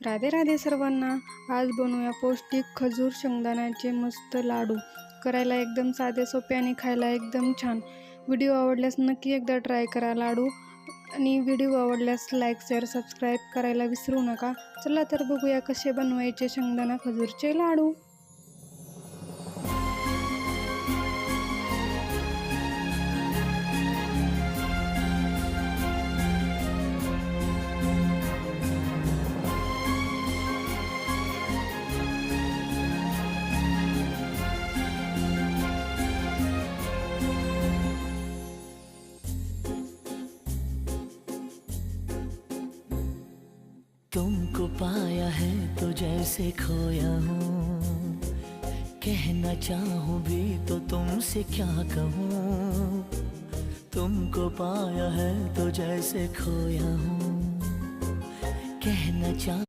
राधे राधे सर्वांना. आज बनवूया पौष्टिक खजूर शेंगदाण्याचे मस्त लाडू. करायला एकदम साधे सोपे आणि खायला एकदम छान. व्हिडिओ आवडल्यास नक्की एकदा ट्राय करा लाडू. आणि व्हिडिओ आवडल्यास लाईक शेअर सबस्क्राईब करायला विसरू नका. चला तर बघूया कसे बनवायचे शेंगदाणा खजूरचे लाडू. तुमको पाया है तो जैसे खोया हूँ, कहना चाहूँ भी तो तुमसे क्या कहूँ। तुमको पाया है तो जैसे खोया हूँ, कहना चाह